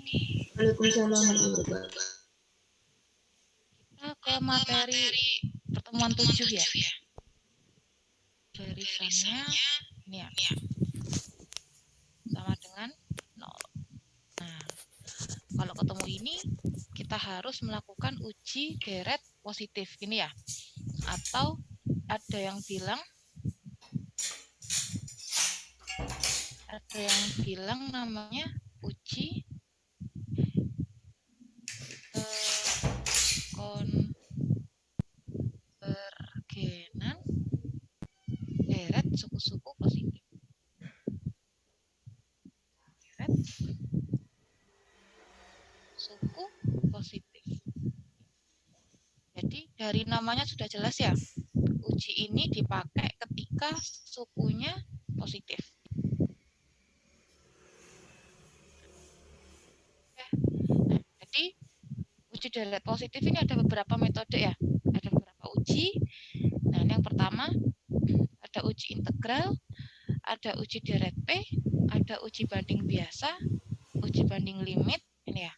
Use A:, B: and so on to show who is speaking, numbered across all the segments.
A: Waalaikumsalam warahmatullahi wabarakatuh.
B: Kita ke materi pertemuan 7 ya. Barisannya ini ya. Sama dengan 0. Nah, kalau ketemu ini kita harus melakukan uji deret positif ini ya. Atau ada yang bilang namanya uji konvergenan deret suku-suku positif. Deret suku positif. Jadi dari namanya sudah jelas ya. Uji ini dipakai ketika sukunya positif. Nah, jadi uji deret positif ini ada beberapa metode ya. Ada beberapa uji. Nah, ini yang pertama ada uji integral, ada uji deret P, ada uji banding biasa, uji banding limit, ini ya,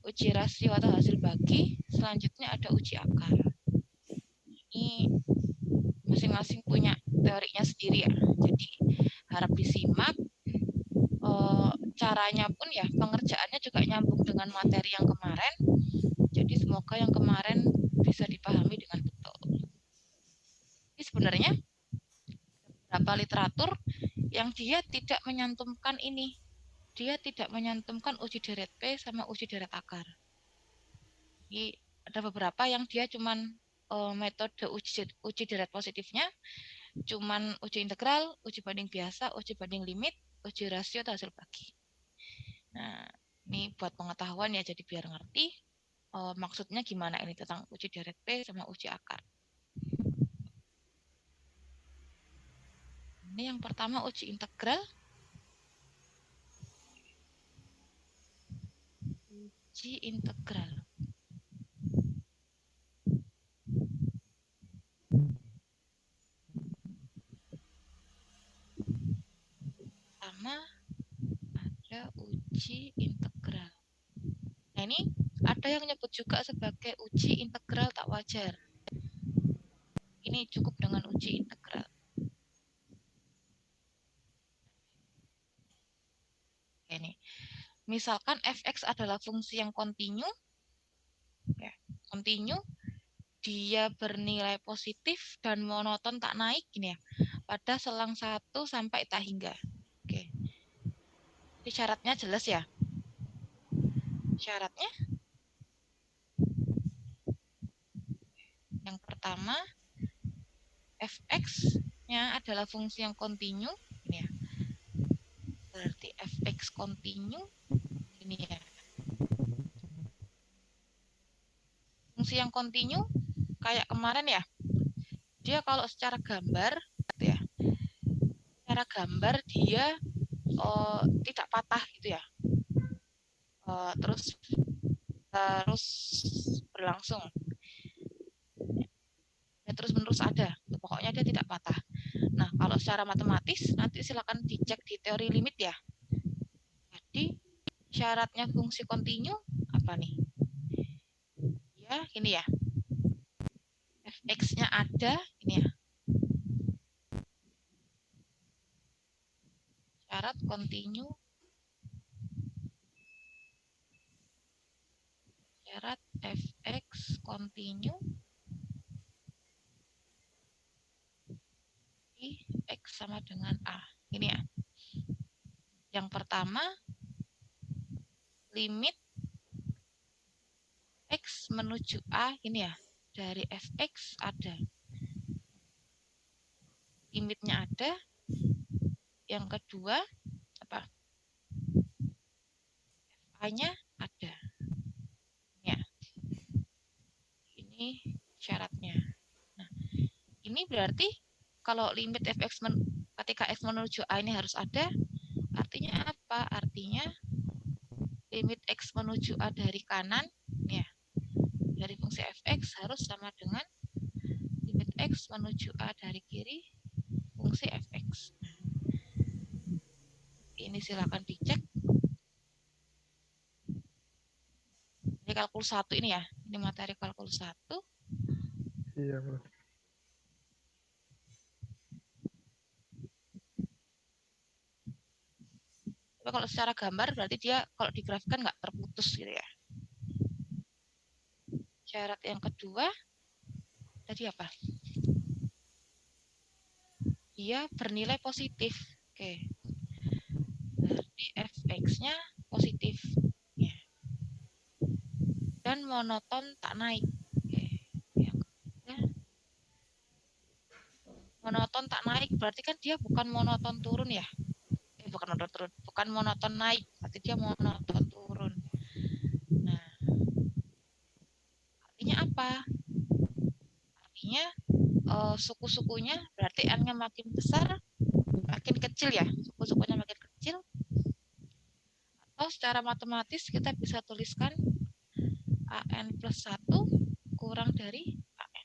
B: uji rasio atau hasil bagi, selanjutnya ada uji akar. Ini masing-masing punya teorinya sendiri ya, jadi harap disimak. Caranya pun ya, pengerjaannya juga nyambung dengan materi yang kemarin, jadi semoga yang kemarin bisa dipahami dengan betul. Ini sebenarnya beberapa literatur yang dia tidak menyantumkan ini. Dia tidak menyantumkan uji deret P sama uji deret akar. Jadi ada beberapa yang dia cuman metode uji deret positifnya cuman uji integral, uji banding biasa, uji banding limit, uji rasio atau hasil bagi. Nah, ini buat pengetahuan ya, jadi biar ngerti maksudnya gimana ini tentang uji deret P sama uji akar. Ini yang pertama uji integral. Uji integral. Pertama ada uji integral. Nah, ini ada yang nyebut juga sebagai uji integral tak wajar. Ini cukup dengan uji integral. Ini, misalkan fx adalah fungsi yang kontinu, ya, kontinu, dia bernilai positif dan monoton tak naik, gini ya, pada selang 1 sampai tak hingga. Oke. Jadi syaratnya jelas ya. Syaratnya yang pertama, fx-nya adalah fungsi yang kontinu, ini ya. Berarti fx kontinu, ini ya. Fungsi yang kontinu kayak kemarin ya. Dia kalau secara gambar, gitu ya. Secara gambar dia tidak patah gitu ya. Terus berlangsung. Ya, terus menerus ada. Pokoknya dia tidak patah. Nah, kalau secara matematis nanti silakan dicek di teori limit ya. Jadi syaratnya fungsi kontinu apa nih? Ya, ini ya. Fx-nya ada, ini ya. Syarat kontinu. Syarat fx kontinu di x sama dengan a. Ini ya. Yang pertama, limit x menuju a, ini ya. Dari fx ada. Limitnya ada. Yang kedua, apa? A-nya ada. Ya. Ini syaratnya. Nah, ini berarti kalau limit fx ketika x menuju a ini harus ada, artinya apa? Artinya limit x menuju a dari kanan, ya, dari fungsi fx harus sama dengan limit x menuju a dari kiri fungsi fx. Ini silakan dicek. materi kalkulus 1 ini ya. Ini materi kalkulus 1.
A: Iya, Mas.
B: Tapi kalau secara gambar berarti dia kalau digrafikan nggak terputus gitu ya. Syarat yang kedua tadi apa? Dia bernilai positif. Oke. Berarti fx-nya positif. Ya. Dan monoton tak naik. Oke. Yang ketiga, monoton tak naik berarti kan dia bukan monoton turun ya. Bukan monoton turun, bukan monoton naik, berarti dia monoton turun. Nah, artinya apa? Artinya suku-sukunya berarti n-nya makin besar, makin kecil ya, suku-sukunya makin kecil. Atau secara matematis kita bisa tuliskan an plus 1 kurang dari an.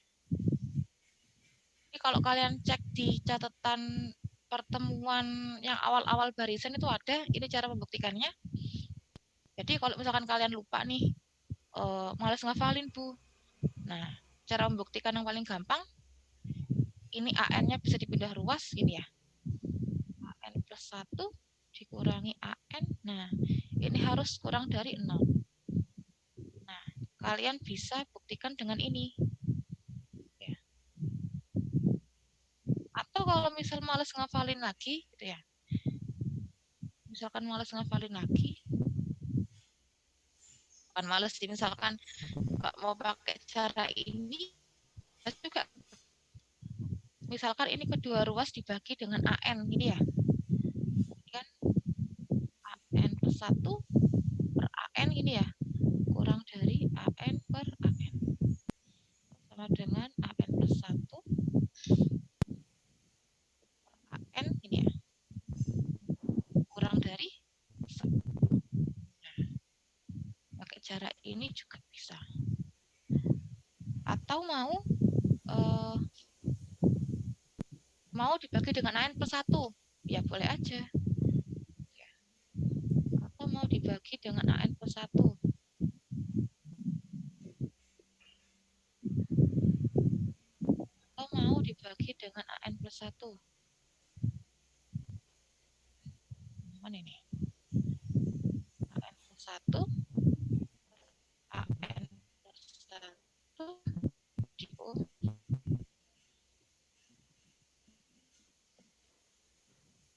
B: Jadi kalau kalian cek di catatan pertemuan yang awal-awal barisan itu ada, ini cara membuktikannya. Jadi kalau misalkan kalian lupa nih, males ngafalin Bu. Nah, cara membuktikan yang paling gampang, ini an-nya bisa dipindah ruas, ini ya. an plus 1 dikurangi an. Nah, ini harus kurang dari 0. Nah, kalian bisa buktikan dengan ini. Ya. Atau kalau misal males ngafalin lagi, gitu ya. Misalkan males ngafalin lagi, bukan males sih, misalkan nggak mau pakai cara ini, juga misalkan ini kedua ruas dibagi dengan an, gini ya. Kan an plus 1 per an gini ya, kurang dari an per an sama dengan an plus 1 per an ini ya, kurang dari 1. Nah, pakai cara ini juga bisa. Atau mau dibagi dengan an plus 1, ya boleh aja. Atau mau dibagi dengan an plus 1. Atau mau dibagi dengan an plus 1. Mana ini? an plus 1 an plus 1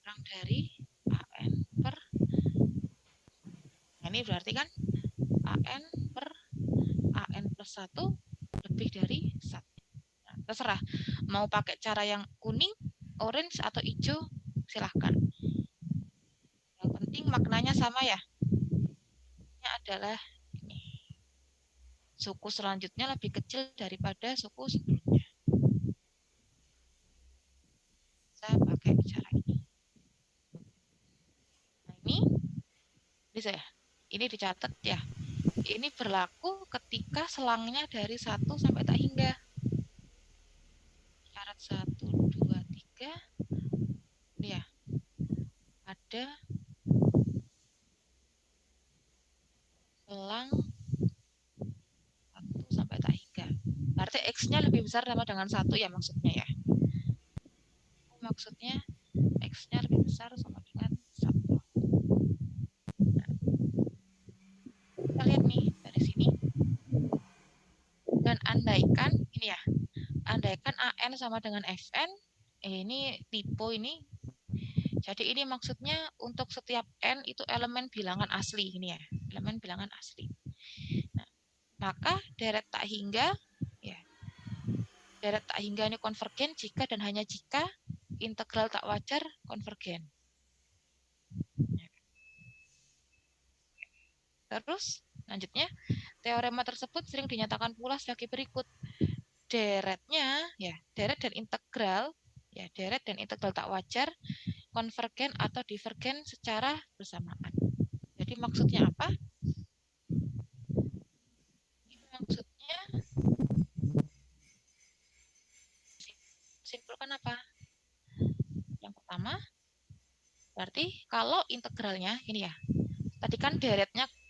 B: kurang dari an per, nah ini berarti kan an per an plus 1 lebih dari 1. Nah, terserah mau pakai cara yang kuning, orange atau hijau, silahkan. Yang penting maknanya sama ya. Ini adalah ini. Suku selanjutnya lebih kecil daripada suku sebelumnya. Saya pakai cara ini. Nah, ini bisa ya. Ini dicatat ya. Ini berlaku ketika selangnya dari 1 sampai tak hingga. Syarat 1, 2, 3. Ini ya. Ada selang 1 sampai tak hingga. Berarti X-nya lebih besar sama dengan 1 ya maksudnya ya. Maksudnya X-nya lebih besar sama dengan 1. Nah, kita lihat nih dari sini. Dan andaikan ini ya. Andaikan AN sama dengan FN, ini tipe ini. Jadi ini maksudnya untuk setiap N itu elemen bilangan asli ini ya, elemen bilangan asli. Nah, maka deret tak hingga, ya, deret tak hingga ini konvergen jika dan hanya jika integral tak wajar konvergen. Terus lanjutnya, teorema tersebut sering dinyatakan pula sebagai berikut. Deretnya, ya, deret dan integral, ya, deret dan integral tak wajar konvergen atau divergen secara bersamaan. Jadi maksudnya apa? Maksudnya simpulkan apa? Yang pertama, berarti kalau integralnya ini ya, tadi kan deretnya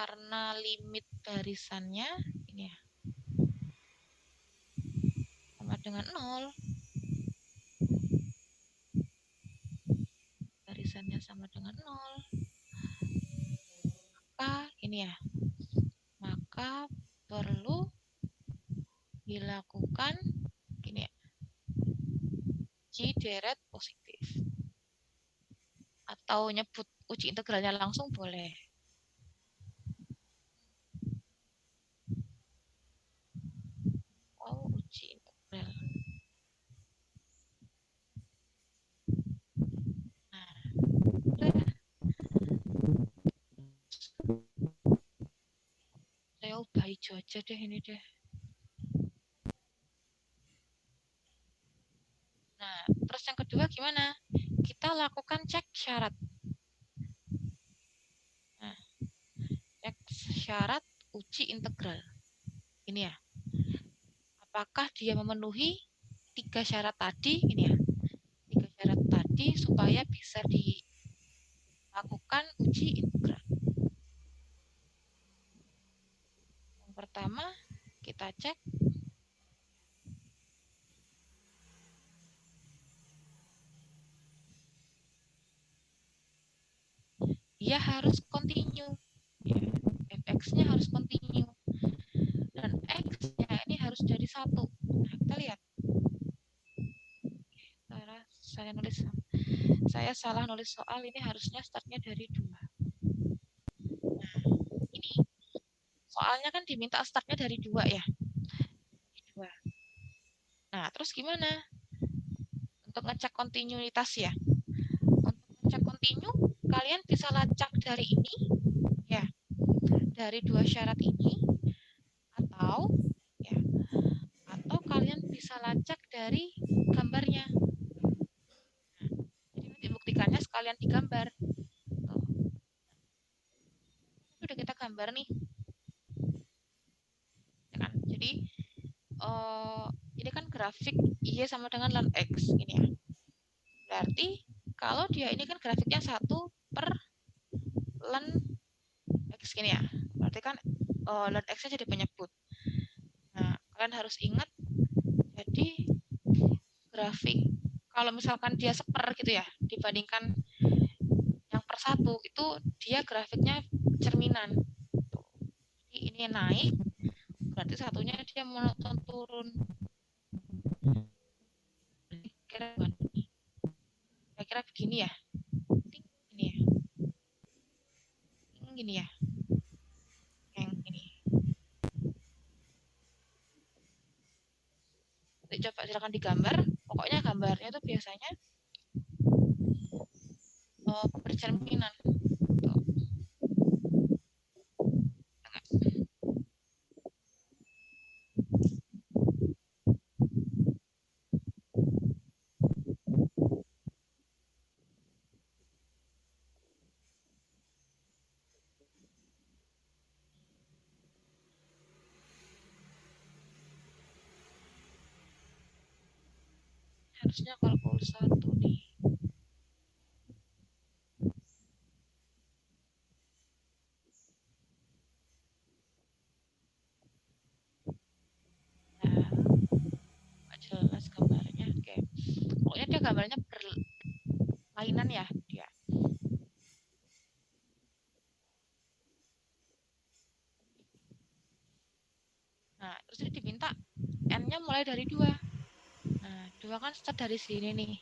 B: karena limit barisannya ini ya sama dengan 0, barisannya sama dengan 0, maka ini ya, maka perlu dilakukan gini ya, uji deret positif, atau nyebut uji integralnya langsung boleh. Oh, uji integral. Nah, udah. Saya ubah hijau aja deh ini deh. Nah, terus yang kedua gimana? Kita lakukan cek syarat. Nah, cek syarat uji integral. Ini ya. Apakah dia memenuhi 3 syarat tadi? Ini ya. 3 syarat tadi supaya bisa dilakukan uji integral. Yang pertama, kita cek dia harus continue. Ya, fx-nya harus continue. Dan x-nya ini harus jadi 1. Nah, kita lihat. Saya salah nulis soal, ini harusnya startnya dari 2. Nah, ini soalnya kan diminta startnya dari 2 ya. 2. Nah, terus gimana? Untuk ngecek kontinuitas ya. Untuk ngecek kontinu, kalian bisa lacak dari ini, ya, dari 2 syarat ini, atau ya, atau kalian bisa lacak dari gambarnya. Jadi nanti buktikannya sekalian digambar. Tuh. Udah kita gambar nih. Ya kan? Jadi ini kan grafik Y sama dengan ln X ini ya. Berarti kalau dia ini kan grafiknya 1 per ln X gini ya. Berarti kan ln X-nya jadi penyebut. Nah, kalian harus ingat, jadi grafik kalau misalkan dia seper gitu ya, dibandingkan yang per 1 itu dia grafiknya cerminan. Jadi ini naik, berarti satunya dia monoton turun. Kira-kira begini ya. Ini ya. Gini ya. Yang ini. Coba silakan digambar. Pokoknya gambarnya itu biasanya bercerminan. Tuh. Harusnya kalkul 1 nih. Nah, jelas gambarnya. Oke. Pokoknya dia gambarnya berlainan ya dia. Nah, terus dia diminta n-nya mulai dari 2. Nah, 2 kan start dari sini nih.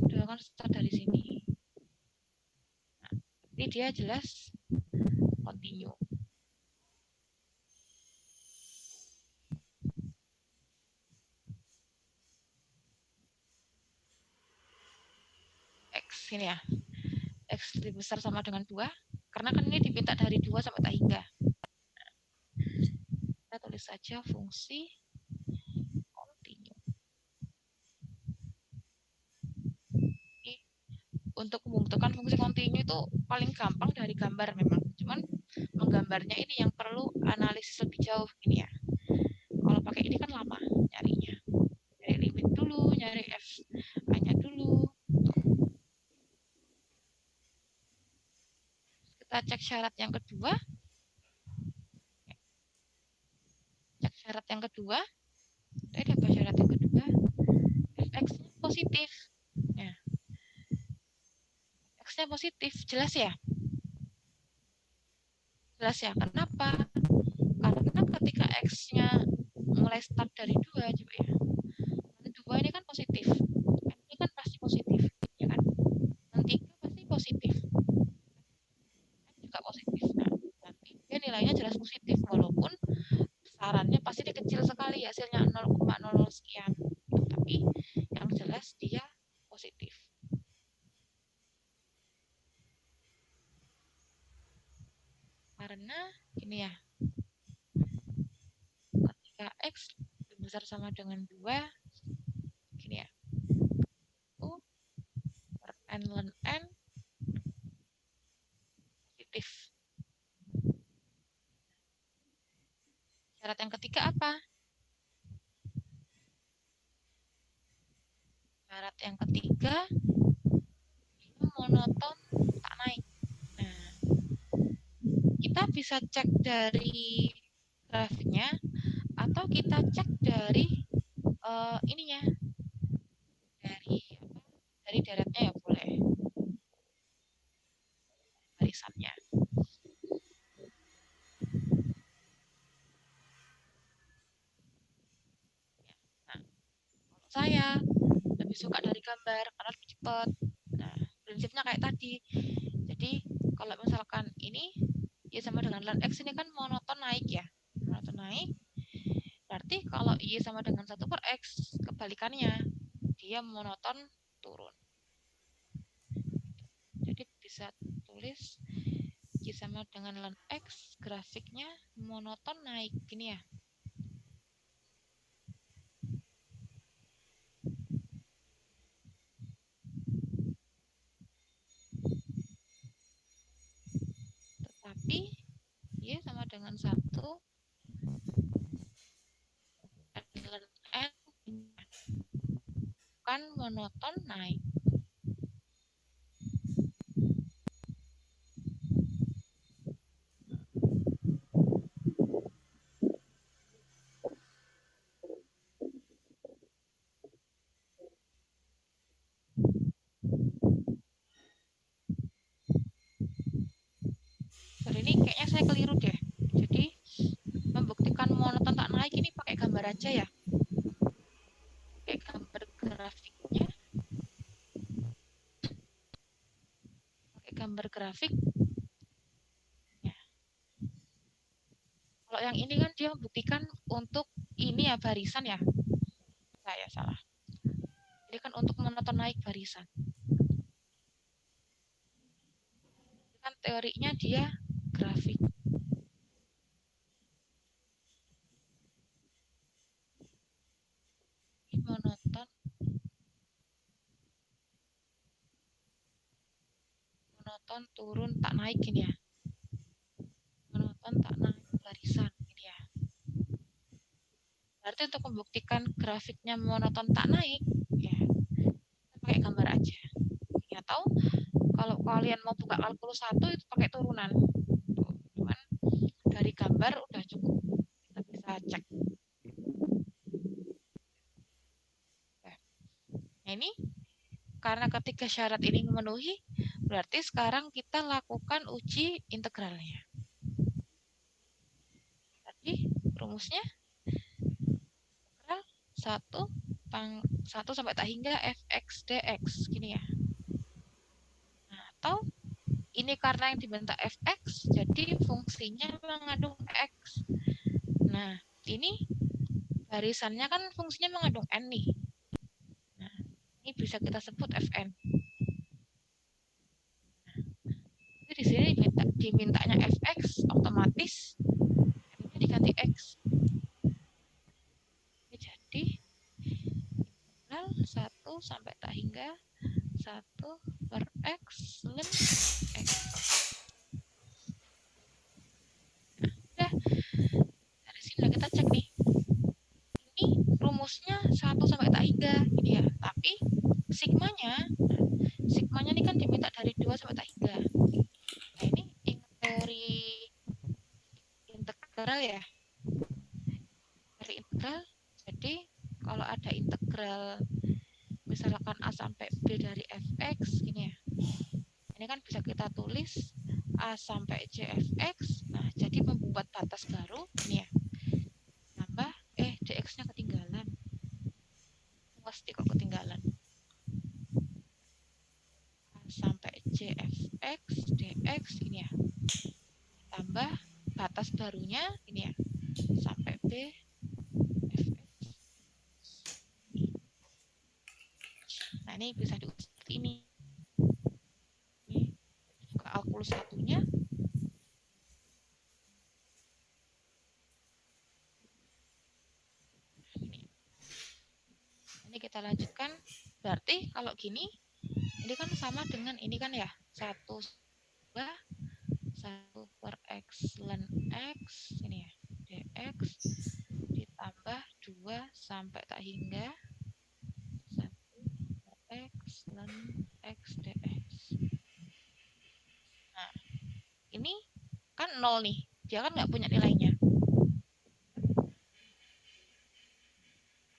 B: 2 kan start dari sini. Nah, ini dia jelas continue. X ini ya. X lebih besar sama dengan 2. Karena kan ini diminta dari 2 sampai tak hingga. Kita tulis saja fungsi continue. Untuk membuktikan fungsi continue itu paling gampang dari gambar memang. Cuman menggambarnya ini yang perlu analisis lebih jauh ini ya. Kalau pakai ini kan lama nyarinya. Nyari limit dulu, nyari f-nya dulu. cek syarat yang kedua. Cek syarat yang kedua. Tadi apa syarat yang kedua? Fx-nya positif. Nah, X-nya positif, jelas ya? Jelas ya, kenapa? Karena ketika X-nya mulai start dari 2, coba ya. 2 ini kan positif. Ini kan pasti positif, ya kan? Dan 3 pasti positif. Juga positif. Nah, nanti dia nilainya jelas positif, walaupun besarannya pasti dia kecil sekali, hasilnya 0,00 sekian. Tapi yang jelas dia positif. Karena ini ya, ketika X lebih besar sama dengan 2, gini ya, U per N ln N positif. Syarat yang ketiga apa? Syarat yang ketiga, dia monoton tak naik. Nah, kita bisa cek dari grafiknya atau kita cek dari ininya, dari deretnya ya boleh, barisannya. Nah, kalau saya lebih suka dari gambar karena lebih cepat. Nah, prinsipnya kayak tadi. Jadi kalau misalkan ini Y sama dengan ln X ini kan monoton naik ya, monoton naik. Berarti kalau Y sama dengan 1 per X, kebalikannya, dia monoton turun. Jadi bisa tulis Y sama dengan ln X, grafiknya monoton naik, gini ya. Tetapi Y sama dengan 1 ln N bukan monoton naik. Jadi ini kayaknya saya keliru deh. Jadi membuktikan monoton tak naik ini pakai gambar aja ya. Pakai gambar grafiknya. Pakai gambar grafik. Ya. Kalau yang ini kan dia membuktikan untuk ini ya barisan ya. Saya salah. Ini kan untuk monoton naik barisan. Ini kan teorinya dia grafik. Ini monoton turun tak naik gini ya. Monoton tak naik barisan gini ya. Berarti untuk membuktikan grafiknya monoton tak naik, ya kita pakai gambar aja. Atau kalau kalian mau buka kalkulus 1 itu pakai turunan. Tuh, cuman dari gambar udah cukup. Kita bisa cek. Nah ini karena ketika syarat ini memenuhi, berarti sekarang kita lakukan uji integralnya. Tadi rumusnya integral 1 sampai tak hingga fx dx gini ya. Nah, atau ini karena yang diminta fx, jadi fungsinya mengandung x. Nah, ini barisannya kan fungsinya mengandung n nih. Nah, ini bisa kita sebut fn. Nah, jadi di sini dimintanya fx, otomatis n-nya diganti x. Oke, jadi integral 1 sampai tak hingga 1 per x ln x. Nah, udah. Dari sini kita cek nih. Ini rumusnya 1 sampai tak hingga ini ya. Tapi sigmanya ini kan diminta dari 2 sampai tak hingga. Nah, ini integral ya. Dari integral, jadi kalau ada integral misalkan A sampai B dari fx gini ya. Ini kan bisa kita tulis A sampai C fx. Nah, jadi membuat batas baru ini ya. Tambah dx-nya ketinggalan. Pasti kok ketinggalan. A sampai C fx dx ini ya. Tambah batas barunya ini ya. Sampai B fx. Nah, ini bisa diukur seperti ini. Kalkulus satunya ini kita lanjutkan. Berarti kalau gini ini kan sama dengan ini kan ya 1 per x ln x ini ya dx ditambah 2 sampai tak hingga 1 per x ln x dx. Nah, ini kan 0 nih, dia kan nggak punya nilainya.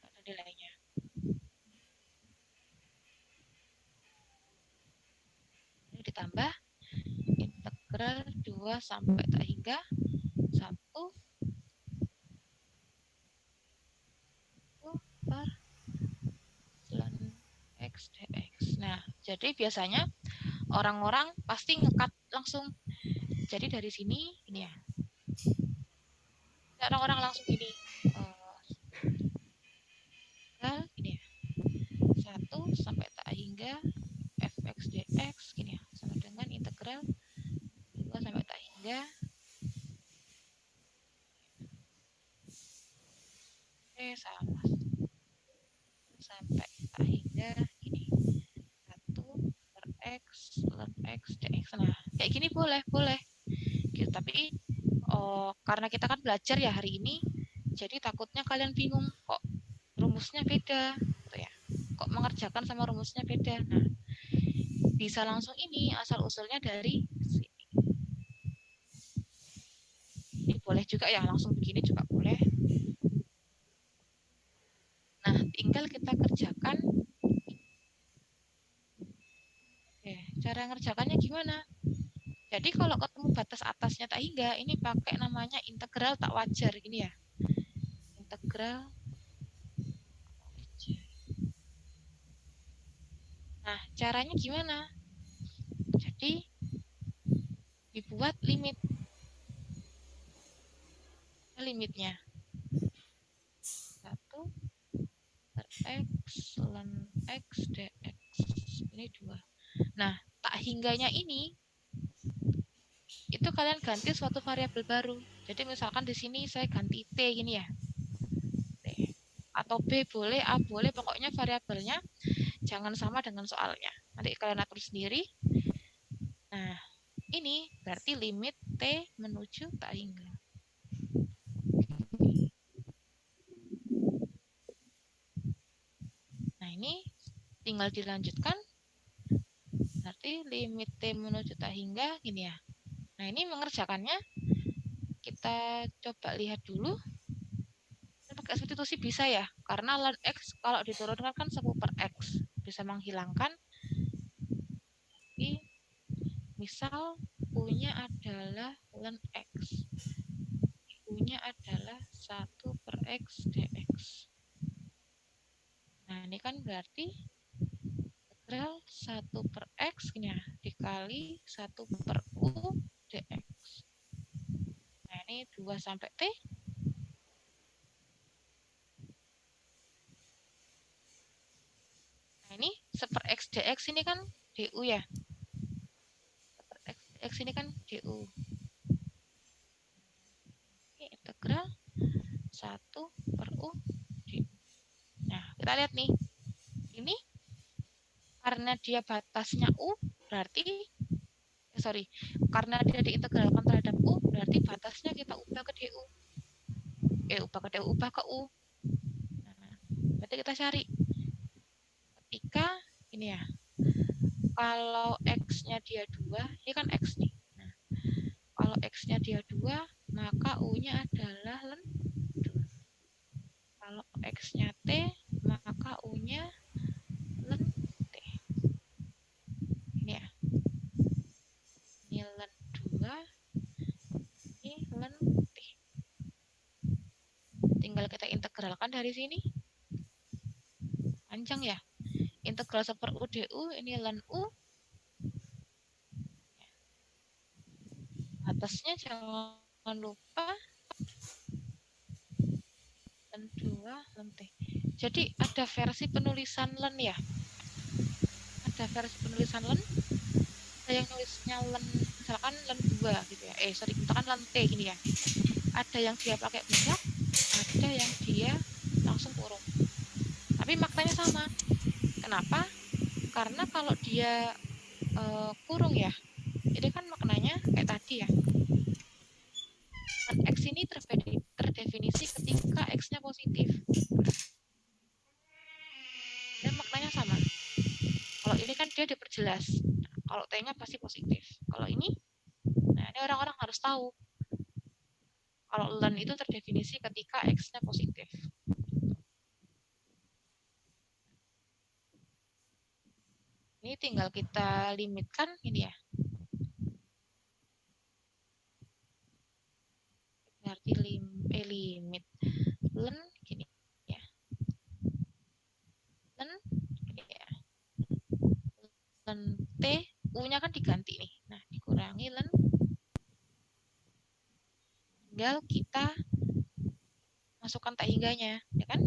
B: Nggak ada nilainya. Ini ditambah integral 2 sampai tak hingga 1 per ln x dx. Nah, jadi biasanya orang-orang pasti ngekat langsung. Jadi dari sini ini ya. Orang-orang langsung ini ini ya. 1 sampai tak hingga fx dx gini ya. Sama dengan integral 2 sampai tak hingga salah. Sampai tak hingga ini 1 per x ln x dx. Nah, kayak gini boleh gitu. Tapi karena kita kan belajar ya hari ini, jadi takutnya kalian bingung kok rumusnya beda gitu ya. Kok mengerjakan sama rumusnya beda. Nah, bisa langsung ini asal usulnya dari sini. Ini boleh juga ya langsung begini juga boleh. Nah, tinggal kita kerjakan. Oke, cara ngerjakannya gimana? Jadi kalau ketemu batas atasnya tak hingga, ini pakai namanya integral tak wajar gini ya. Integral. Nah, caranya gimana? Jadi dibuat limitnya 1 per x ln x dx. Ini 2. Nah, tak hingganya ini itu kalian ganti suatu variabel baru. Jadi misalkan di sini saya ganti t gini ya. T. Atau b boleh, a boleh, pokoknya variabelnya jangan sama dengan soalnya. Nanti kalian atur sendiri. Nah, ini berarti limit t menuju tak hingga. Nah, ini tinggal dilanjutkan. Berarti limit t menuju tak hingga gini ya. Nah, ini mengerjakannya kita coba lihat dulu. Pakai substitusi bisa ya, karena ln x kalau diturunkan kan 1 per x. Bisa menghilangkan. Ini misal U-nya adalah ln x. U-nya adalah 1 per x dx. Nah, ini kan berarti integral 1 per x ya, dikali 1 per U dx. Nah, ini 2 sampai T. Nah, ini 1 per x dx ini kan du ya. 1 per x dx ini kan du. Ini integral 1 per U du. Nah, kita lihat nih. Ini karena dia batasnya U, berarti karena dia diintegralkan terhadap U, berarti batasnya kita ubah ke DU. Ubah ke DU, ubah ke U. Nah, berarti kita cari. Ketika, ini ya, kalau X-nya dia 2, ini kan X nih. Nah, kalau X-nya dia 2, maka U-nya adalah len 2. Kalau X-nya T, maka U-nya len T. Ini ya. Ini len 2, ini len T. Tinggal kita integralkan dari sini. Panjang ya. Integral 1 per U du, ini len U. Atasnya jangan lupa len 2, len T. Jadi ada versi penulisan len ya. Ada versi penulisan len. Ada yang nulisnya len, misalkan len 2 gitu ya. Misalkan len T gini ya. Ada yang dia pakai budak, ada yang dia langsung kurung. Tapi maknanya sama. Kenapa? Karena kalau dia kurung ya, jadi kan maknanya kayak tadi ya. Dan X ini terdefinisi ketika X-nya positif. Dan maknanya sama. Kalau ini kan dia diperjelas. Kalau T-nya pasti positif. Kalau ini, nah ini orang-orang harus tahu. Kalau len itu terdefinisi ketika X-nya positif. Ini tinggal kita limitkan ini ya. Berarti limit len gini ya. Len gini ya. Len T, U-nya kan diganti nih. Nah, dikurangi len. Tinggal kita masukkan tak hingganya, ya kan?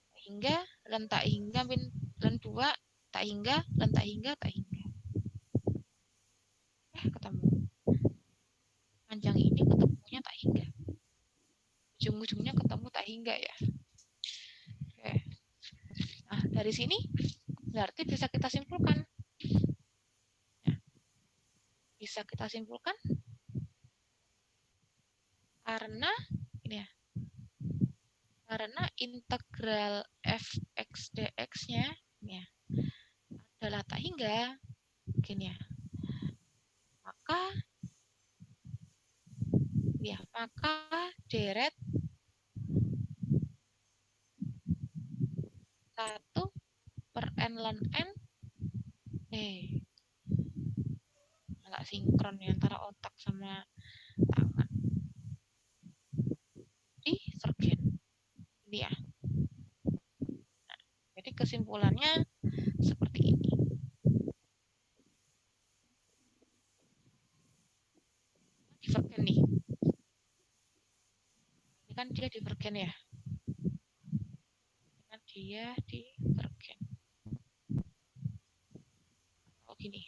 B: Tak hingga, len tak hingga, len 2, tak hingga, len tak hingga, tak hingga. Ketemu. Panjang ini ketemunya tak hingga. Ujung-ujungnya ketemu tak hingga ya. Oke. Nah, dari sini berarti bisa kita simpulkan. Ya. Bisa kita simpulkan karena ini ya. Karena integral fx dx-nya ya, adalah tak hingga, gini ya. Maka deret 1 per n ln n nggak sinkron nih antara otak sama tangan. Divergen. Ini ya. Nah, jadi kesimpulannya seperti ini. Divergen nih. Ini kan dia divergen ya. Ini kan dia divergen. Oh gini.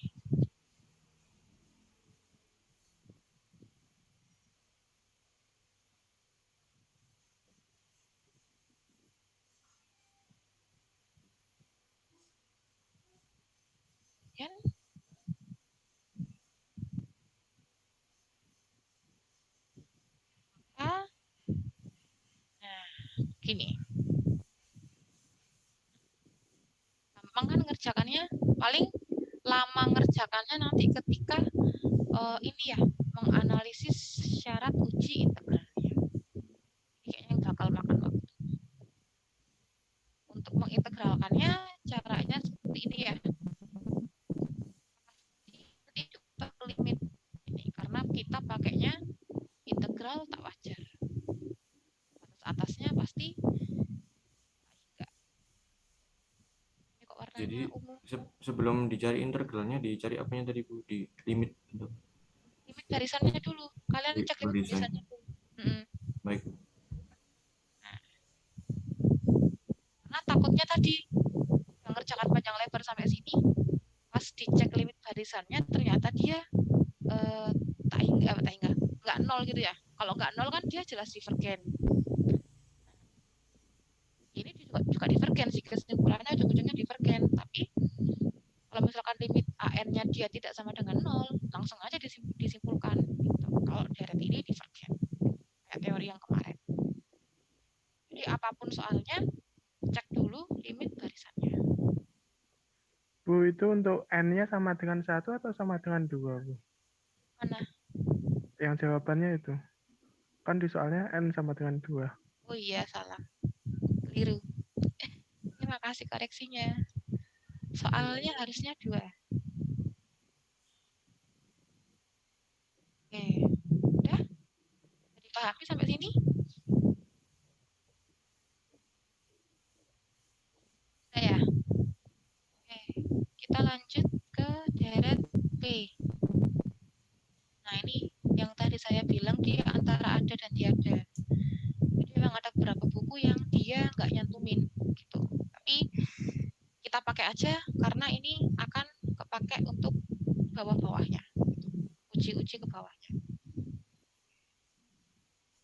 B: Kan? Nah, gini. Gampang kan ngerjakannya? Paling lama ngerjakannya nanti ketika ini ya, menganalisis syarat uji integralnya. Ini kayaknya bakal makan waktu. Untuk mengintegralkannya caranya seperti ini ya. Pasti coba limit ini karena kita pakainya integral tak wajar. Atasnya pasti enggak. Ini kok warnanya
C: Jadi
B: ungu.
C: sebelum dicari integralnya dicari apanya tadi Bu? Di limit gitu.
B: Limit barisannya dulu. Kalian cek limit barisannya dulu.
C: Baik.
B: Nah, karena takutnya tadi mengerjakan panjang lebar sampai sini, pas dicek limit barisannya ternyata dia tak hingga nggak nol gitu ya. Kalau nggak nol kan dia jelas divergen. Ini juga divergen sih, kesimpulannya ujung-ujungnya divergen. Tapi kalau misalkan limit an-nya dia tidak sama dengan nol, langsung aja disimpulkan gitu. Kalau deret ini divergen kayak teori yang kemarin. Jadi apapun soalnya cek dulu limit barisannya.
A: Bu, itu untuk n-nya sama dengan 1 atau sama dengan 2, Bu?
B: Mana?
A: Yang jawabannya itu. Kan di soalnya N sama dengan 2.
B: Oh iya, salah. Keliru. Terima kasih koreksinya. Soalnya harusnya 2. Oke. Udah? Dipahami sampai sini? Udah ya? Oke. Kita lanjut ke deret P. Nah, ini yang tadi saya bilang dia antara ada dan tiada. Jadi memang ada beberapa buku yang dia nggak nyantumin gitu. Tapi kita pakai aja karena ini akan kepake untuk bawah-bawahnya. Uji-uji ke bawahnya.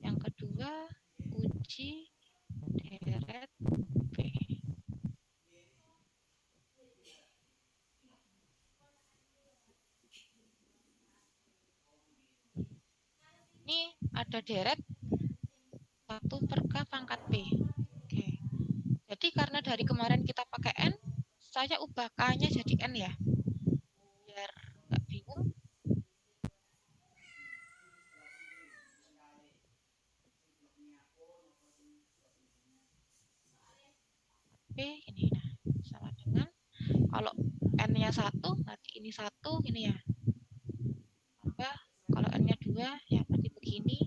B: Yang kedua, uji deret P. Ini ada deret 1 per K pangkat P. Oke. Jadi karena dari kemarin kita pakai N, saya ubah K-nya jadi N ya. Biar nggak bingung. P ini nah, sama dengan kalau N-nya 1, nanti ini 1, ini ya. Tambah kalau N-nya 2, ya berarti begini.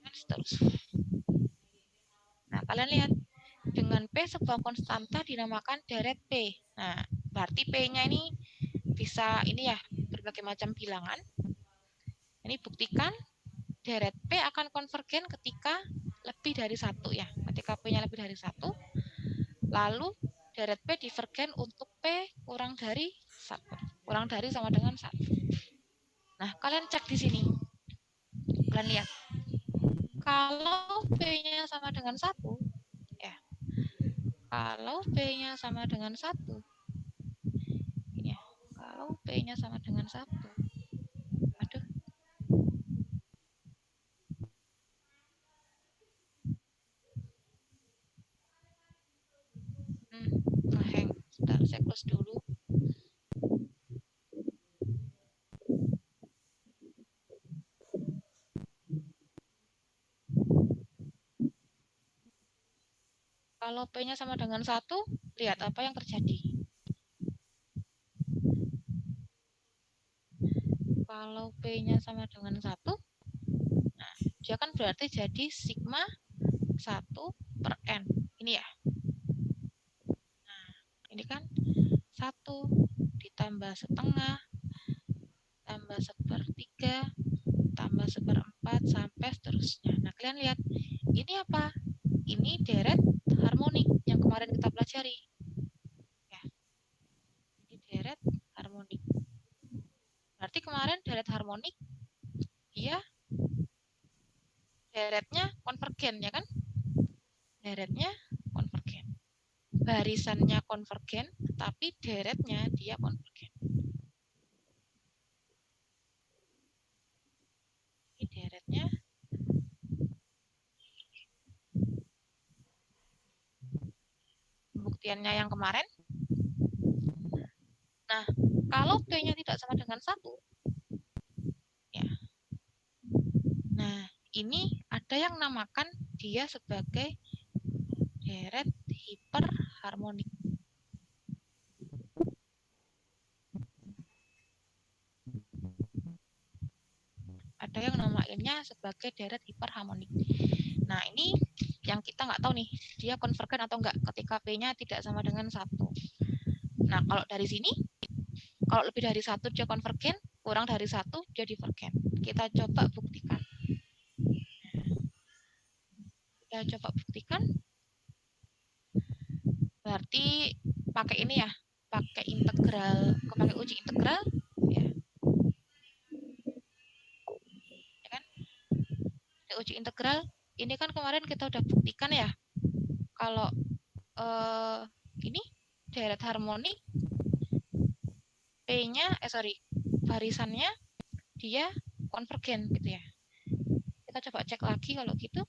B: Dan seterusnya. Nah, kalian lihat. Dengan P sebuah konstanta dinamakan deret P. Nah, berarti P-nya ini bisa ini ya, berbagai macam bilangan. Ini buktikan deret P akan konvergen ketika lebih dari 1 ya. Ketika P-nya lebih dari 1, lalu deret P divergen untuk P kurang dari 1. Kurang dari sama dengan 1. Nah, kalian cek di sini. Kalian lihat. Kalau P-nya sama dengan 1, ya. Kalau P-nya sama dengan 1, ini ya. Kalau P-nya sama dengan 1, aduh. Ngehang. Sebentar, saya close dulu. Kalau P-nya sama dengan 1, lihat apa yang terjadi. Kalau P-nya sama dengan 1, nah, dia kan berarti jadi sigma 1 per N. Ini ya. Nah, ini kan 1 ditambah setengah, tambah sepertiga, tambah seperempat, sampai seterusnya. Nah, kalian lihat. Ini apa? Ini deret harmonik yang kemarin kita pelajari. Ya. Ini deret harmonik. Berarti kemarin deret harmonik, dia deretnya konvergen, ya kan? Deretnya konvergen. Barisannya konvergen, tapi deretnya dia konvergen. Ini deretnya. Pembuktiannya yang kemarin. Nah, kalau P-nya tidak sama dengan 1, ya. Nah, ini ada yang namakan dia sebagai deret hiperharmonik. Ada yang namainnya sebagai deret hiperharmonik. Nah, ini yang kita nggak tahu nih, dia konvergen atau enggak ketika P-nya tidak sama dengan 1. Nah, kalau dari sini, kalau lebih dari 1 dia konvergen, kurang dari 1 dia divergen. Kita coba buktikan. Berarti pakai ini ya, pakai integral, pakai uji integral, ya, ya kan? Uji integral, ini kan kemarin kita udah buktikan ya, kalau ini deret harmonik, P-nya, barisannya dia konvergen gitu ya. Kita coba cek lagi kalau gitu.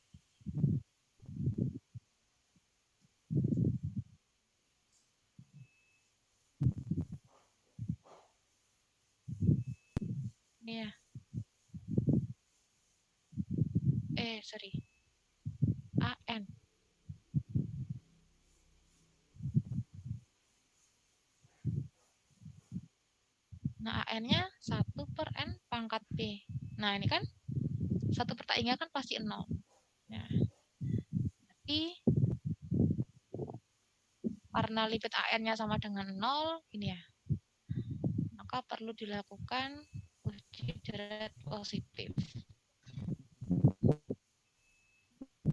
B: AN. Nah, AN-nya 1 per N pangkat B. Nah, ini kan 1 per tak hingga kan pasti 0. Nah, tapi karena limit AN-nya sama dengan 0, ini ya, maka perlu dilakukan uji deret positif.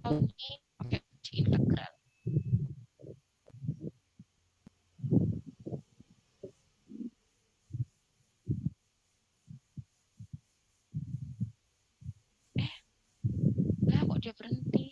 B: Ini pakai uji integral. Lah kok dia berhenti?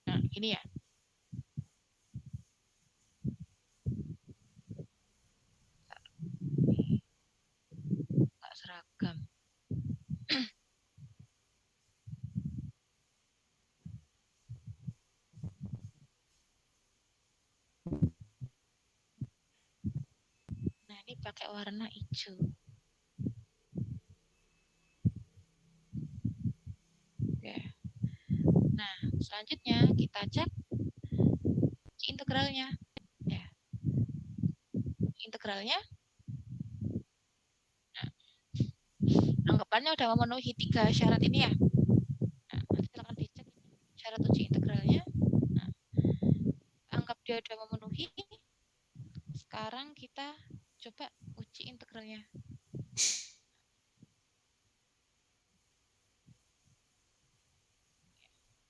B: Nah, ini ya. Nggak seragam. Nah, ini pakai warna hijau. Oke. Nah, selanjutnya kita cek integralnya. Ya. Integralnya, nah, anggapannya udah memenuhi 3 syarat ini ya. Nah, silakan dicek syarat uji integralnya. Nah, anggap dia udah memenuhi. Sekarang kita coba uji integralnya.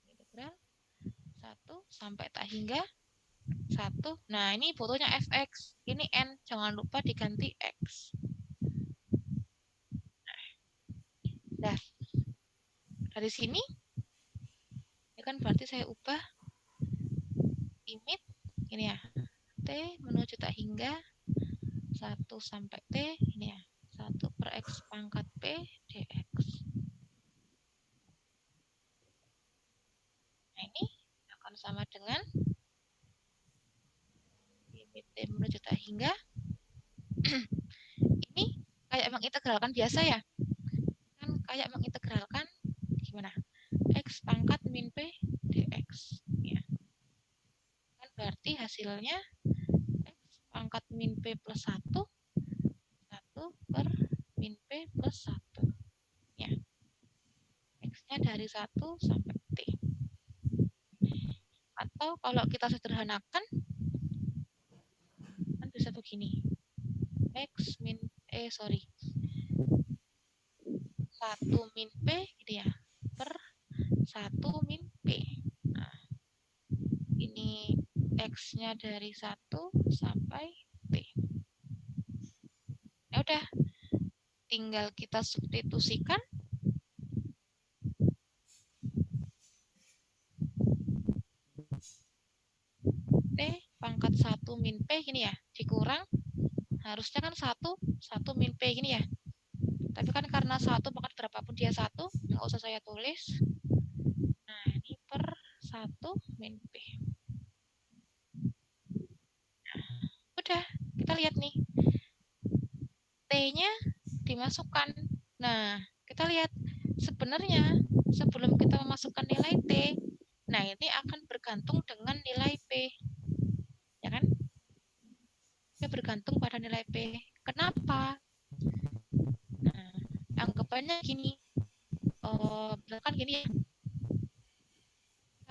B: Integral 1 sampai tak hingga 1. Nah, ini fotonya fx. Ini n, jangan lupa diganti x. Nah, dari sini, ini kan berarti saya ubah limit, ini ya, t menuju tak hingga 1 sampai t, ini ya, 1 per x pangkat p dx. Nah, ini akan sama dengan limit t menuju tak hingga. Ini kayak mengintegralkan biasa ya. Kan kayak mengintegralkan gimana? X pangkat min P dx. Ya. Kan berarti hasilnya X pangkat min P plus 1, 1 per min P plus 1. Ya. X-nya dari 1 sampai T. Atau kalau kita sederhanakan, kan bisa begini. X min, 1 min P gitu ya, per 1 min P. Nah, ini X-nya dari 1 sampai T. Ya udah, tinggal kita substitusikan. T pangkat 1 min P gini ya, dikurang. Harusnya kan 1 min P gini ya. Tapi kan karena 1 pangkat berapapun dia 1, nggak usah saya tulis. Nah, ini per 1 min P. Nah, udah, kita lihat nih. T-nya dimasukkan. Nah, kita lihat sebenarnya sebelum kita memasukkan nilai T, nah ini akan bergantung dengan nilai P. Ya kan? Dia bergantung pada nilai P. Kenapa? Nah, anggapannya gini. Misalkan gini ya.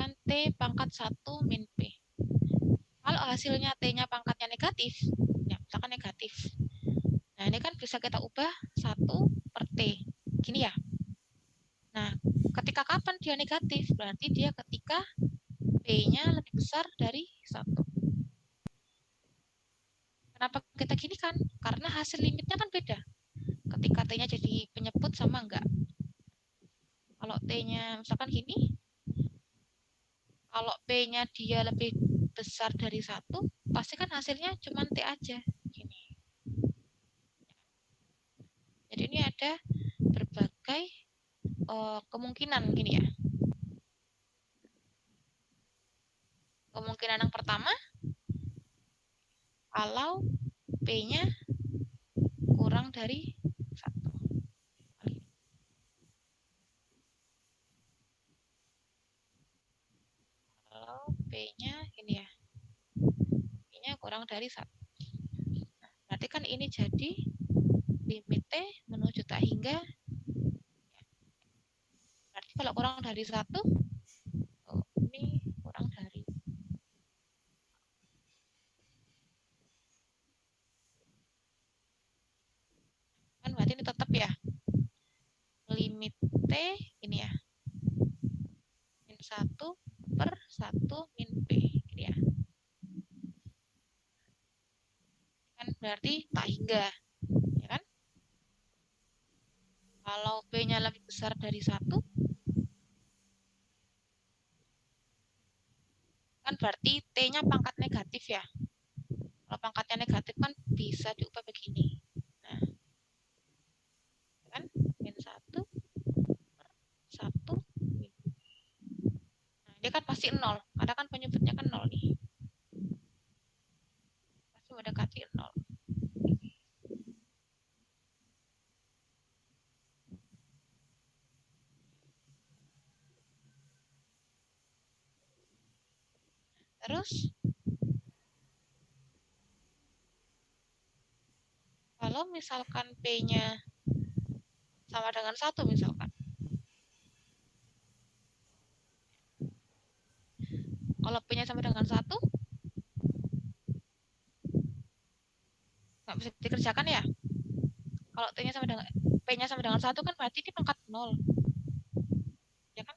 B: Kan T pangkat 1 min P. Kalau hasilnya T-nya pangkatnya negatif, ya misalkan negatif. Nah, ini kan bisa kita ubah 1 per T. Gini ya. Nah, ketika kapan dia negatif? Berarti dia ketika P-nya lebih besar dari 1. Kenapa kita gini kan? Karena hasil limitnya kan beda. Ketika T-nya jadi penyebut sama enggak. Kalau T-nya misalkan gini, kalau P-nya dia lebih besar dari 1, pasti kan hasilnya cuma T aja. Gini. Jadi ini ada berbagai kemungkinan gini ya. kalau P-nya kurang dari 1. Kalau P-nya ini ya, P-nya kurang dari 1. Nah, berarti kan ini jadi limit T menuju tak hingga. Berarti kalau kurang dari 1, ini kurang dari. Kan berarti ini tetap ya. Limit T ini ya. Min 1 per 1 min P. Ini ya. Kan berarti tak hingga. Ya kan? Kalau P-nya lebih besar dari 1, kan berarti T-nya pangkat negatif ya. Kalau pangkatnya negatif kan bisa diubah begini. Nah, kan min 1 per 1 min. Nah, dia kan pasti 0, karena kan penyebutnya kan 0 nih. Pasti mendekati 0. Terus, kalau misalkan P-nya sama dengan 1 misalkan. Kalau P-nya sama dengan 1, nggak bisa dikerjakan ya. Kalau T-nya sama dengan P-nya sama dengan 1 kan berarti ini pangkat 0. Ya kan?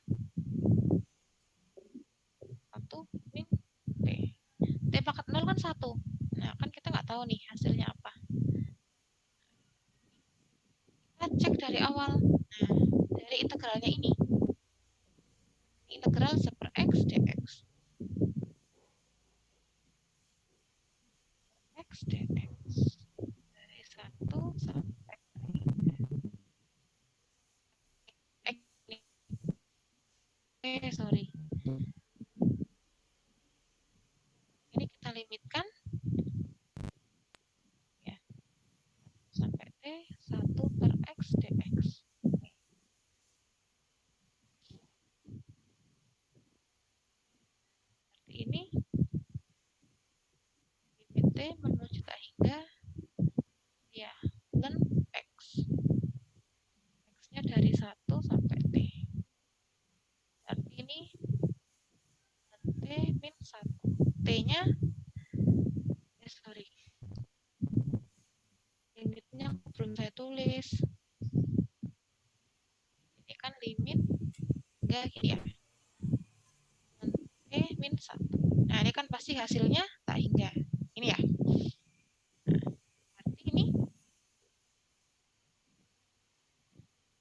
B: 1 min T. T pangkat 0 kan 1. Nah, kan kita nggak tahu nih hasilnya apa. Kita cek dari awal. Nah, dari integralnya ini. Integral 1 per X dx. X dx. Dari 1 sampai sorry. Ini kita limitkan ya. Sampai T 1 per X dx. Berarti ini limit T menuju tak hingga ya ln X. X-nya dari 1 sampai T. Berarti ini T min 1. T-nya sorry. Limitnya belum saya tulis. Ini kan limit enggak gini ya. T min 1. Nah, ini kan pasti hasilnya tak hingga. Ini ya. Nah, berarti ini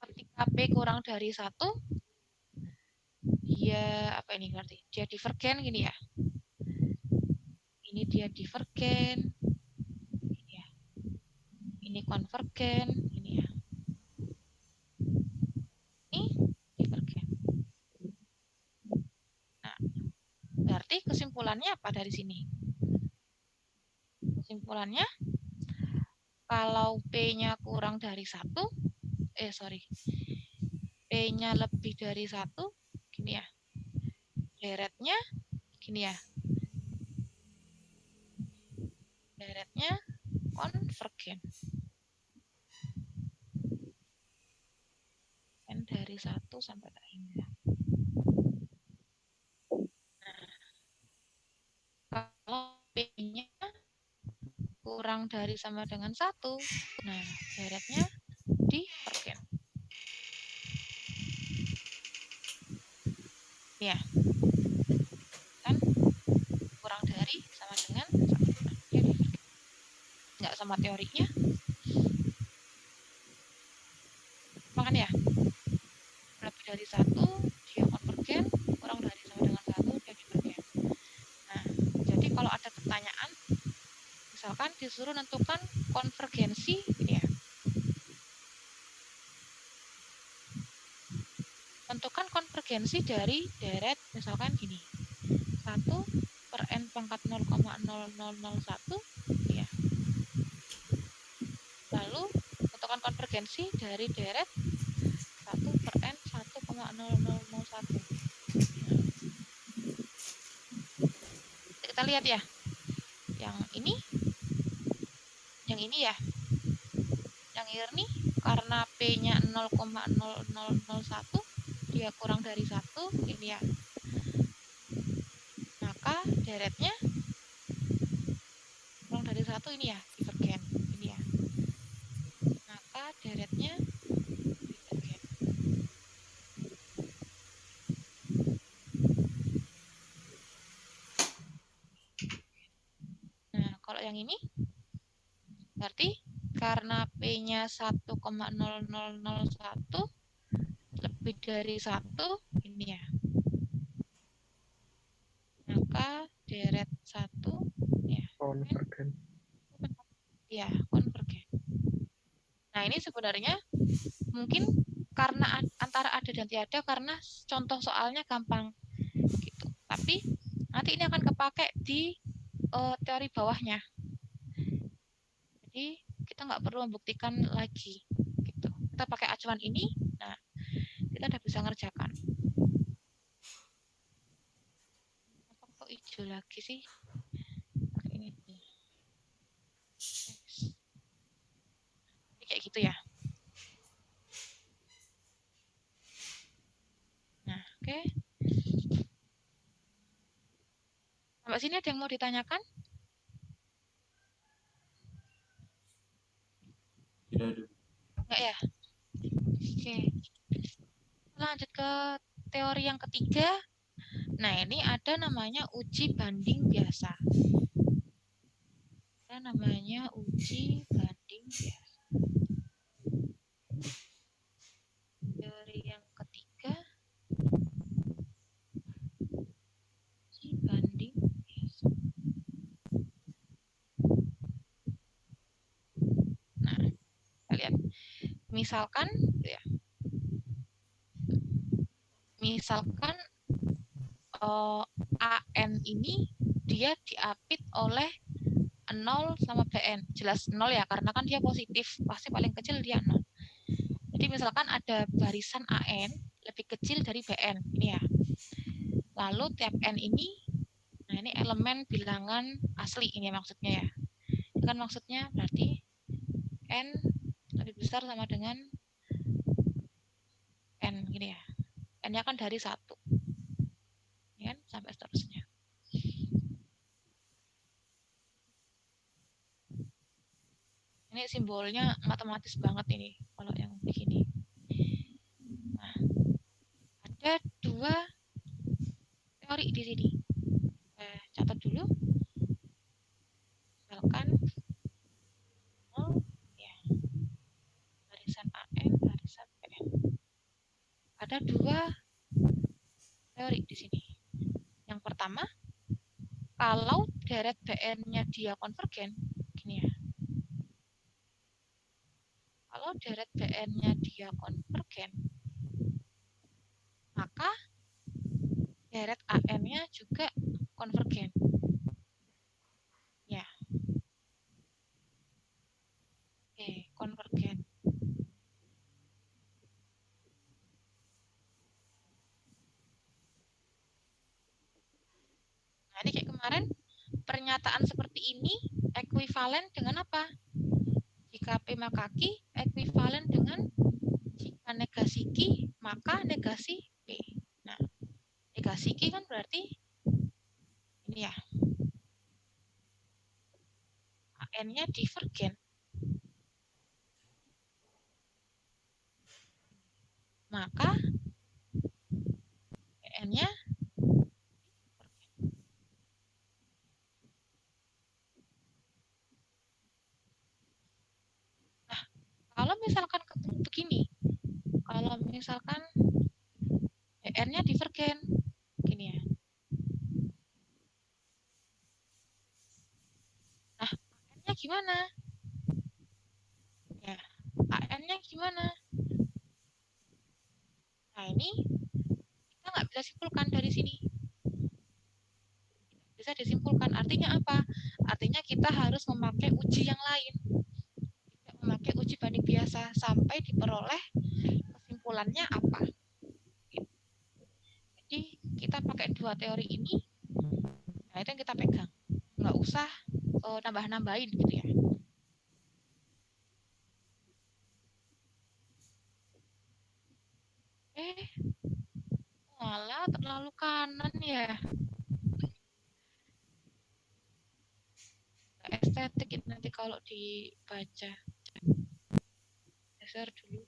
B: ketika P kurang dari 1, dia apa ini berarti? Dia divergen gini ya. Ini dia divergen. Ini ya. Ini konvergen, ini ya. Ini divergen. Nah, berarti kesimpulannya apa dari sini? Kesimpulannya kalau P-nya kurang dari 1, P-nya lebih dari 1, gini ya. Deretnya gini ya. Deretnya konvergen. N dari 1 sampai tak hingga. Nah, kalau P-nya kurang dari sama dengan 1, nah deretnya divergen. Ya, kan kurang dari sama dengan 1. Nah, dia divergen. Nggak sama teorinya. Makanya ya, lebih dari 1 dia konvergen, kurang dari sama dengan 1 dia divergen. Nah, jadi kalau ada pertanyaan, misalkan disuruh nentukan konvergensi ini ya. Tentukan konvergensi dari deret misalkan gini. 1 per n pangkat 0,0001 ya. konvergensi dari deret 1 per N 1,0001. Kita lihat ya. Yang ini ya. Yang ini karena P-nya 0,0001, dia kurang dari 1, ini ya. Maka deretnya kurang dari 1 ini ya, divergen. Ini ya. Maka deretnya divergen. Nah, kalau yang ini berarti karena P-nya 1,0001 lebih dari 1, ini ya. Maka deret 1 ya.
A: Konvergen.
B: Ya, konvergen. Nah, ini sebenarnya mungkin karena antara ada dan tiada karena contoh soalnya gampang gitu. Tapi nanti ini akan kepake di teori bawahnya. Jadi kita nggak perlu membuktikan lagi gitu. Kita pakai acuan ini, nah kita udah bisa ngerjakan. Apa kok hijau lagi sih? Pakai ini. Ini kayak gitu ya. Nah, oke. Sampai sini ada yang mau ditanyakan?
C: Tidak ada.
B: Enggak ya? Oke. Lanjut ke teori yang ketiga. Nah, ini ada namanya uji banding biasa. Ada namanya uji banding biasa. Teori yang ketiga. Uji banding biasa. Nah, kita lihat. Misalkan ya. Misalkan AN ini dia diapit oleh 0 sama BN. Jelas 0 ya, karena kan dia positif. Pasti paling kecil dia 0. Jadi misalkan ada barisan AN lebih kecil dari BN. Ini ya. Lalu tiap N ini, nah ini elemen bilangan asli ini maksudnya ya. Ini kan maksudnya berarti N lebih besar sama dengan N gini ya. N-nya kan dari 1. Ini kan sampai seterusnya. Ini simbolnya matematis banget ini kalau yang begini. Nah, ada 2 teori di sini. Catat dulu. Misalkan 0 ya. Barisan AN, barisan BN. Ada 2 teori di sini. Yang pertama, kalau deret BN-nya dia konvergen, gini ya. Kalau deret BN-nya dia konvergen, maka deret AN-nya juga konvergen. Ya. Oke, konvergen. Nah, ini kayak kemarin, pernyataan seperti ini ekuivalen dengan apa? Jika P maka Q ekuivalen dengan jika negasi Q maka negasi P. Nah, negasi Q kan berarti ini ya. AN-nya divergen. Maka BN-nya kalau misalkan begini, kalau misalkan BN-nya divergen, gini ya. Nah, AN-nya gimana? Ya, AN-nya gimana? Nah, ini kita nggak bisa simpulkan dari sini. Bisa disimpulkan. Artinya apa? Artinya kita harus memakai uji yang lain. Tidak memakai uji uji banding biasa sampai diperoleh kesimpulannya apa. Jadi kita pakai dua teori ini, nah itu yang kita pegang. Nggak usah nambah-nambahin gitu ya. Malah terlalu kanan ya. Estetik itu nanti kalau dibaca. Geser dulu.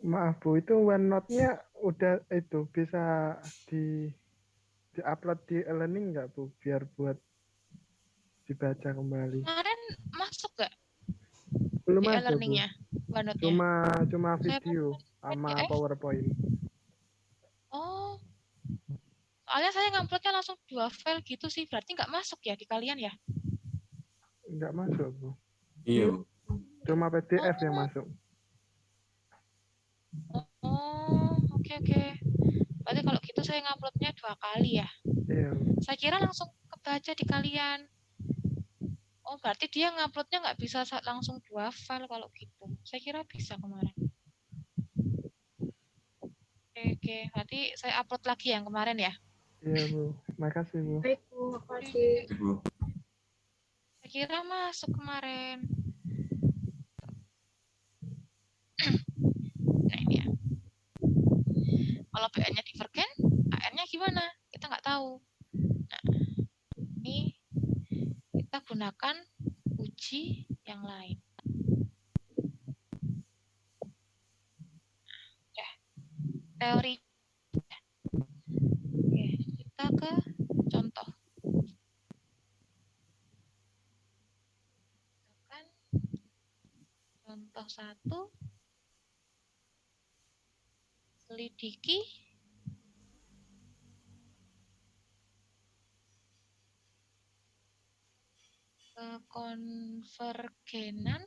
A: Maaf Bu, itu OneNote-nya udah itu bisa di-upload di e-learning nggak Bu, biar buat dibaca kembali?
B: Kemarin masuk nggak
A: Belum
B: di
A: ada Bu,
B: e-learning-nya, OneNote-nya?
A: cuma
B: Saya
A: video sama
B: PDF.
A: PowerPoint.
B: Oh, soalnya saya nguploadnya langsung 2 file gitu sih, berarti nggak masuk ya di kalian ya?
A: Nggak masuk Bu,
C: Iya, Bu.
A: cuma PDF yang
B: Oh,
A: masuk.
B: oke. Berarti kalau gitu saya nguploadnya 2 kali ya.
A: Iya Bu.
B: Saya kira langsung kebaca di kalian. Oh, berarti dia nguploadnya nggak bisa langsung 2 file kalau gitu. Saya kira bisa kemarin. Oke. Berarti saya upload lagi yang kemarin ya.
A: Iya Bu, makasih Bu.
D: Baik Bu, makasih.
C: Oke, Bu.
B: Saya kira masuk kemarin. Nah ini ya. Kalau PN-nya divergen, AN-nya gimana? Kita nggak tahu. Nah, ini kita gunakan uji yang lain. Teori. Oke, kita ke contoh. Misalkan contoh 1, selidiki kekonvergenan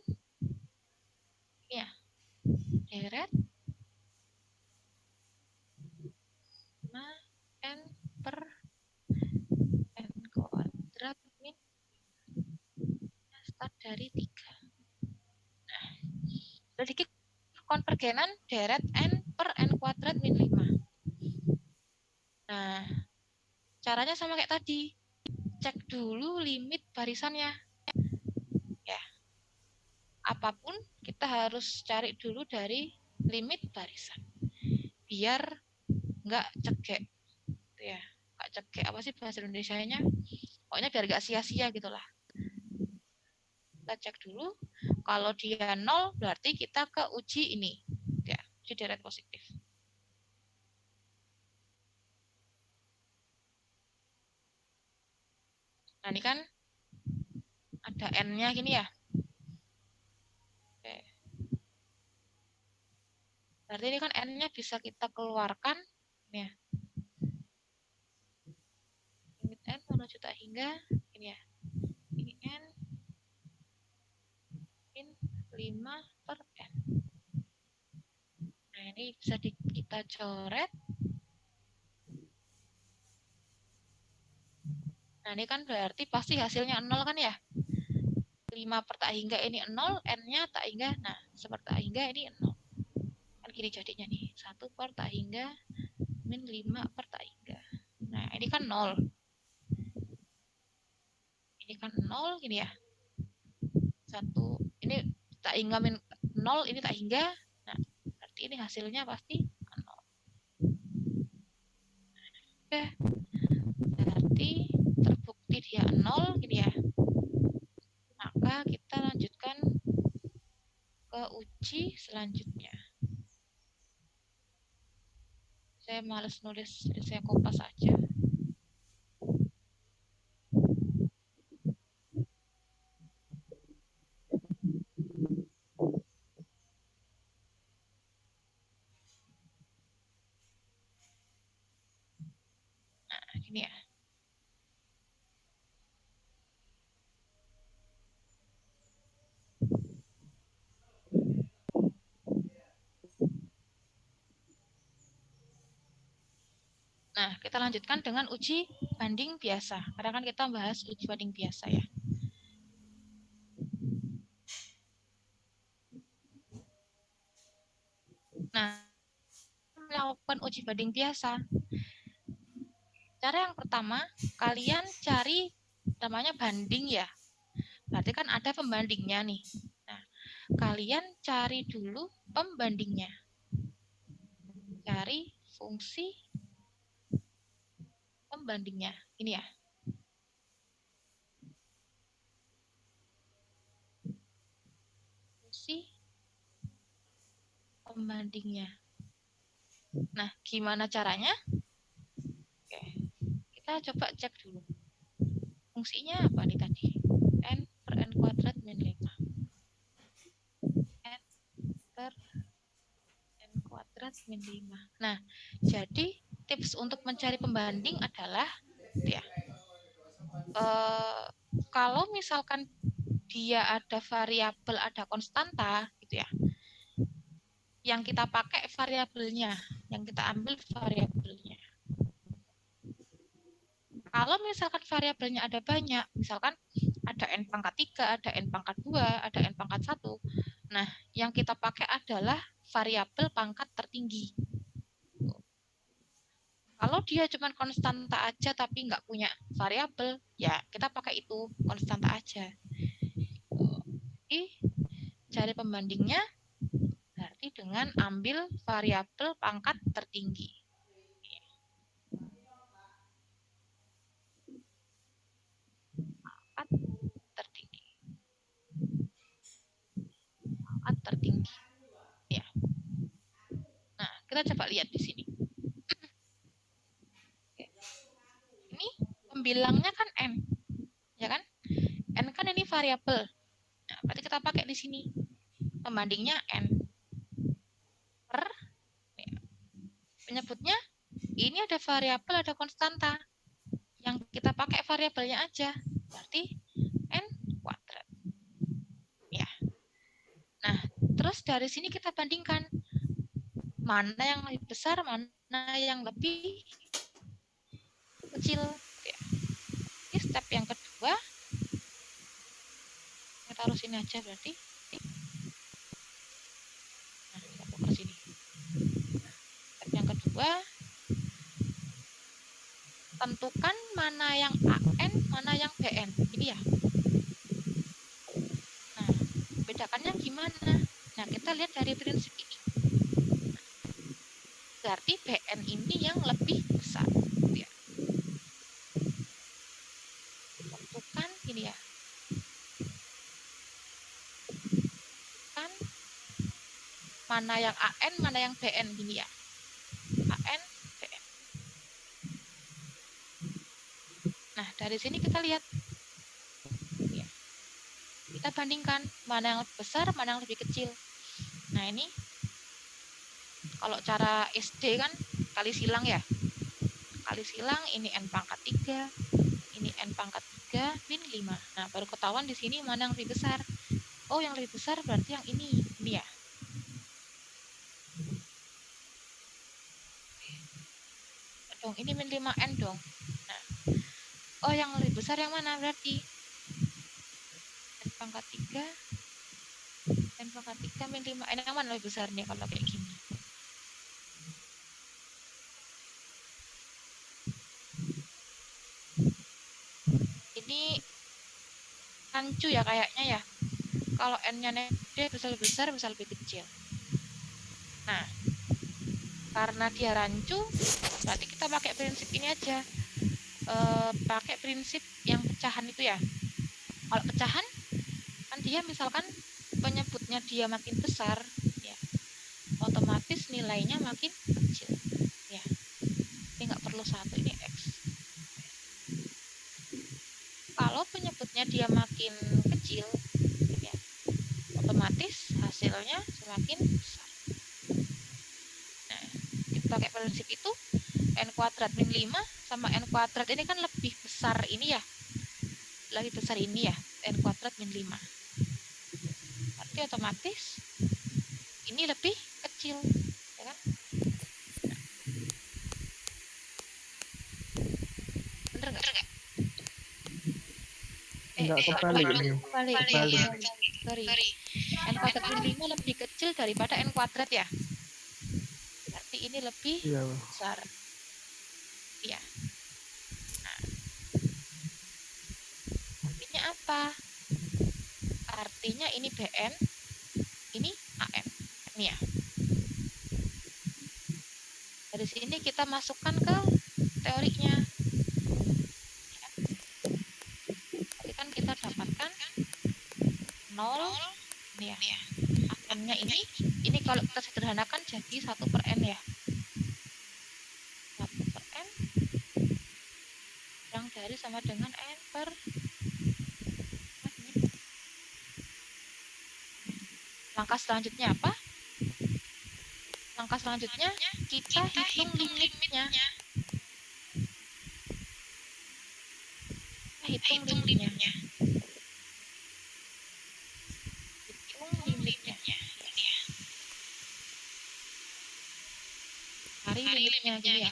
B: ya deret n per n kuadrat min start dari 3. Nah, selidiki konvergenan deret n per n kuadrat min 5. Nah, caranya sama kayak tadi. Cek dulu limit barisannya. Ya. Apapun kita harus cari dulu dari limit barisan. Biar nggak cekek. Gitu ya. Nggak cekek apa sih bahasa Indonesianya? Pokoknya biar nggak sia-sia gitulah. Kita cek dulu. Kalau dia 0 berarti kita ke uji ini. Ya, uji deret positif. Nah, ini kan ada N-nya gini ya. Oke. Berarti ini kan N-nya bisa kita keluarkan. Ini ya. Limit N menuju tak hingga. Ini ya. Ini N min 5 per N. Nah, ini bisa kita coret. Nah, ini kan berarti pasti hasilnya 0 kan ya? 5 per tak hingga ini 0, N-nya tak hingga. Nah, seperti tak hingga ini 0. Kan gini jadinya nih. 1 per tak hingga min 5 per tak hingga. Nah, ini kan 0. Ini kan 0 gini ya. 1, ini tak hingga min 0, ini tak hingga. Nah, berarti ini hasilnya pasti 0. Oke. Berarti terbukti dia 0 gini ya. Maka kita lanjutkan ke uji selanjutnya. Saya males nulis, jadi saya kopas aja. Nah, gini ya. Nah, kita lanjutkan dengan uji banding biasa. Karena kan kita bahas uji banding biasa ya. Nah, melakukan uji banding biasa. Cara yang pertama, kalian cari namanya banding ya. Berarti kan ada pembandingnya nih. Nah, kalian cari dulu pembandingnya. Cari fungsi pembandingnya. Ini ya. Fungsi pembandingnya. Nah, gimana caranya? Oke, kita coba cek dulu. Fungsinya apa nih tadi? N per N kuadrat min 5. N per N kuadrat min 5. Nah, jadi tips untuk mencari pembanding adalah ya, kalau misalkan dia ada variabel, ada konstanta, gitu ya, yang kita pakai variabelnya, yang kita ambil variabelnya. Kalau misalkan variabelnya ada banyak, misalkan ada n pangkat 3, ada n pangkat 2, ada n pangkat 1. Nah, yang kita pakai adalah variabel pangkat tertinggi. Kalau dia cuma konstanta aja tapi nggak punya variabel, ya kita pakai itu, konstanta aja. Jadi, cari pembandingnya berarti dengan ambil variabel pangkat tertinggi. Tertinggi. Pangkat tertinggi. Ya. Nah, kita coba lihat di sini. Ini pembilangnya kan n, ya kan? N kan ini variabel. Nah, berarti kita pakai di sini pembandingnya n per penyebutnya ini ada variabel, ada konstanta. Yang kita pakai variabelnya aja. Berarti n kuadrat. Ya. Nah, terus dari sini kita bandingkan mana yang lebih besar, mana yang lebih kecil. Ya. Ini step yang kedua. Kita taruh sini aja berarti. Nah, kita tukar sini. Step yang kedua, tentukan mana yang AN, mana yang BN. Ini ya. Nah, bedakannya gimana? Nah, kita lihat dari prinsip ini. Berarti BN ini yang lebih besar. Ya. Tentukan ini ya. Kan mana yang AN, mana yang BN gini ya. AN, BN. Nah, dari sini kita lihat. Ya. Kita bandingkan mana yang lebih besar, mana yang lebih kecil. Nah, ini kalau cara SD kan kali silang ya. Kali silang ini n pangkat 3, ini n pangkat 3 min 5. Nah, baru ketahuan di sini mana yang lebih besar. Oh, yang lebih besar berarti yang ini ya. Dong, ini min 5n dong. Nah, oh, yang lebih besar yang mana berarti? N pangkat 3, n pangkat 3 min 5n yang mana lebih besar nih kalau kayak gini? Ini rancu ya kayaknya ya. Kalau n-nya dia bisa lebih besar, bisa lebih kecil. Nah, karena dia rancu, berarti kita pakai prinsip ini aja. Pakai prinsip yang pecahan itu ya. Kalau pecahan, kan dia misalkan penyebutnya dia makin besar, ya, otomatis nilainya makin kecil. Ya, ini nggak perlu 1, ini X. Kalau penyebutnya dia makin kecil, ya, otomatis hasilnya semakin besar. Nah, kita pakai prinsip itu, n kuadrat min 5 sama n kuadrat ini kan lebih besar ini ya. Lebih besar ini ya, n kuadrat min 5. Berarti otomatis ini lebih kecil, ya kan? Bener nggak?
A: Enggak kebalik nih.
B: Kebalik. Sorry. N kuadrat min 5 lebih kecil daripada n kuadrat ya. ini lebih
A: Iya, Bu.
B: besar. Ya. Nah, artinya apa? Artinya ini BN, ini AN. Ini ya. Dari sini kita masukkan ke teorinya. Tadi kan kita dapatkan 0, ini ya. AN-nya ini kalau kita sederhanakan jadi 1/n ya. 1/n kurang dari sama dengan n per langkah selanjutnya apa? Langkah selanjutnya kita hitung limitnya. Hitung limitnya. Cari limitnya gini ya.